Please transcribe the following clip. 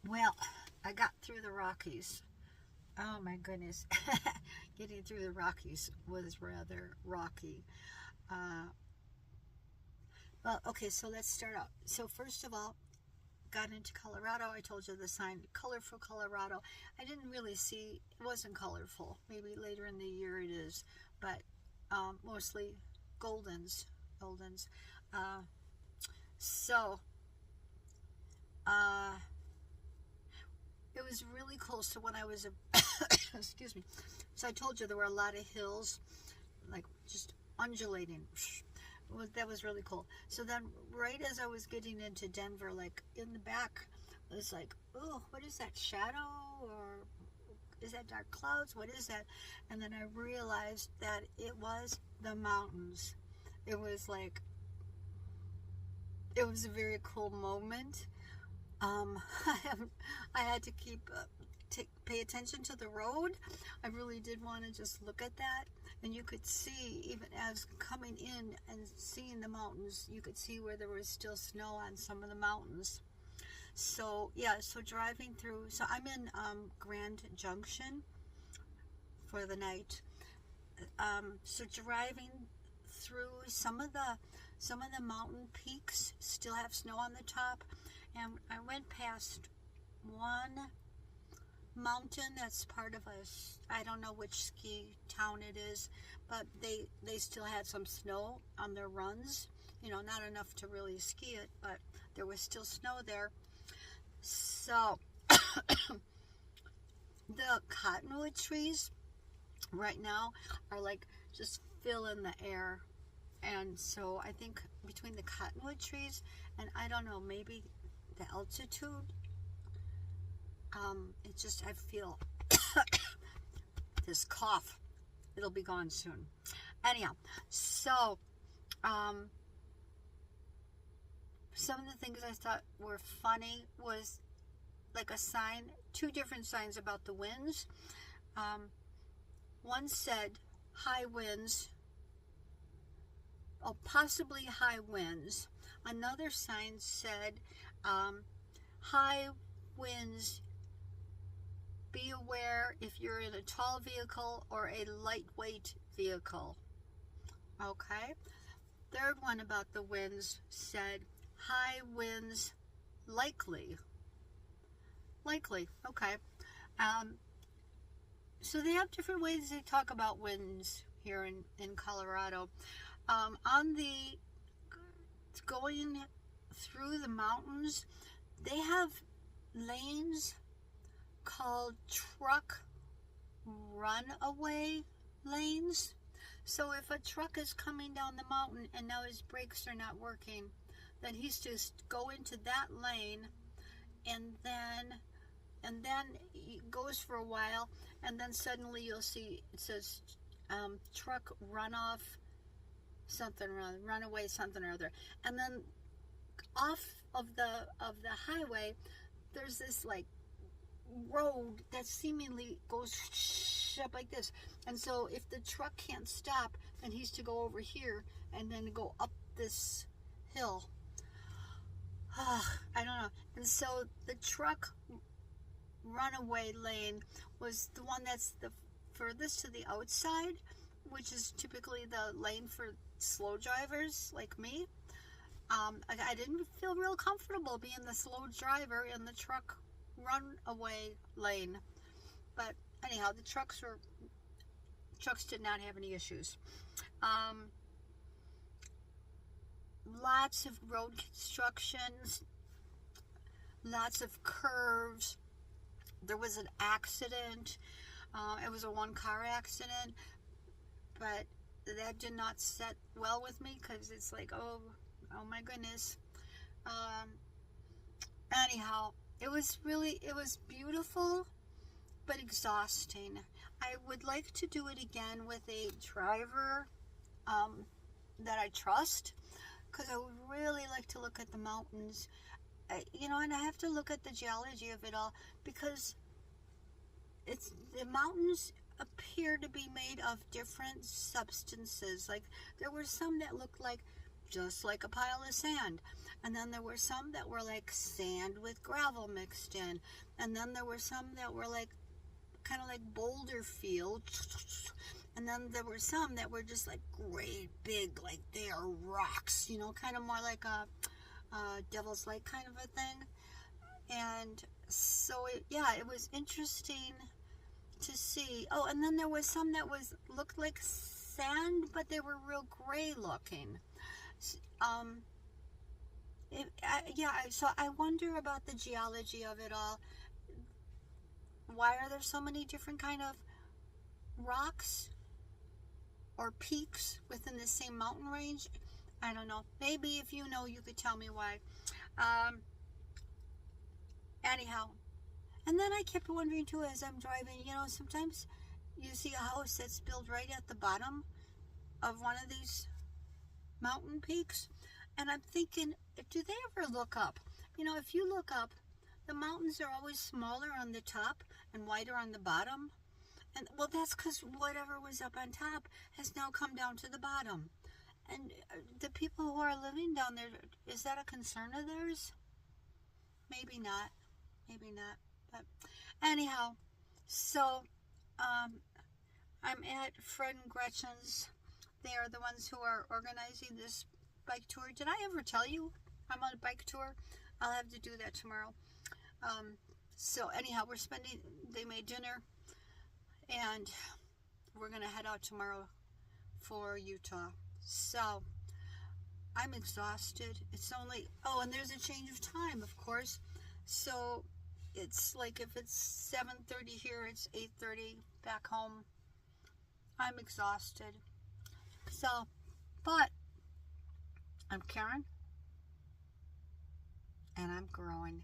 Well, I got through the Rockies. Oh my goodness. Getting through the Rockies was rather rocky. Uh, well, okay, so let's start out. So, first of all, got into Colorado. I told you the sign, colorful Colorado. I didn't really see, it wasn't colorful. Maybe later in the year it is, but mostly Goldens. Goldens. Uh, so, uh, it was really close to when I was a, excuse me. So I told you there were a lot of hills, like just undulating. That was really cool. So then, right as I was getting into Denver, like in the back, it was like, oh, what is that shadow? Or is that dark clouds? What is that? And then I realized that it was the mountains. It was like, it was a very cool moment. Um, I had to keep pay attention to the road. I really did want to just look at that, and you could see even as coming in and seeing the mountains, you could see where there was still snow on some of the mountains. So yeah, so driving through. So I'm in Grand Junction for the night. So driving through some of the mountain peaks still have snow on the top, and I went past one mountain that's part of I don't know which ski town it is, but they still had some snow on their runs. Not enough to really ski it, but there was still snow there. So the cottonwood trees right now are like just filling the air. And so I think between the cottonwood trees and I don't know, maybe the altitude, it just, I feel this cough. It'll be gone soon. Anyhow, so some of the things I thought were funny was like a sign, two different signs about the winds. One said high winds, possibly high winds. Another sign said high winds, be aware if you're in a tall vehicle or a lightweight vehicle. Okay. Third one about the winds said high winds likely. Likely. Okay. So they have different ways they talk about winds here in Colorado. On the going through the mountains, they have lanes called truck runaway lanes. So if a truck is coming down the mountain and now his brakes are not working, then he's just go into that lane, and then he goes for a while, and then suddenly you'll see it says truck runoff something or other, runaway something or other, and then off of the highway there's this like road that seemingly goes up like this, and so if the truck can't stop, then he's to go over here and then go up this hill. I don't know. And so the truck runaway lane was the one that's the furthest to the outside, which is typically the lane for slow drivers like me. I didn't feel real comfortable being the slow driver in the truck runaway lane, but anyhow, the trucks did not have any issues. Lots of road constructions, lots of curves. There was an accident. It was a one-car accident, but that did not set well with me because it's like, oh my goodness. Anyhow, it was beautiful, but exhausting. I would like to do it again with a driver that I trust, because I would really like to look at the mountains, and I have to look at the geology of it all, because the mountains appear to be made of different substances. Like there were some that looked like just like a pile of sand. And then there were some that were like sand with gravel mixed in. And then there were some that were like kind of like boulder field. And then there were some that were just like great big, like they are rocks, you know, kind of more like a Devil's Lake kind of a thing. And so it was interesting to see. Oh, and then there was some that looked like sand, but they were real gray looking. So I wonder about the geology of it all. Why are there so many different kind of rocks or peaks within the same mountain range? I don't know. Maybe if you know, you could tell me why. Anyhow, and then I kept wondering too as I'm driving, you know, sometimes you see a house that's built right at the bottom of one of these mountain peaks, and I'm thinking, do they ever look up? You know, if you look up, the mountains are always smaller on the top and wider on the bottom. And well, that's because whatever was up on top has now come down to the bottom. And the people who are living down there, is that a concern of theirs? Maybe not. Maybe not. But anyhow, so I'm at Fred and Gretchen's. They are the ones who are organizing this bike tour. Did I ever tell you I'm on a bike tour? I'll have to do that tomorrow. So anyhow, they made dinner, and we're going to head out tomorrow for Utah. So I'm exhausted. It's only, and there's a change of time, of course. So it's like if it's 7:30 here, it's 8:30 back home. I'm exhausted. So, but I'm Karen, and I'm growing.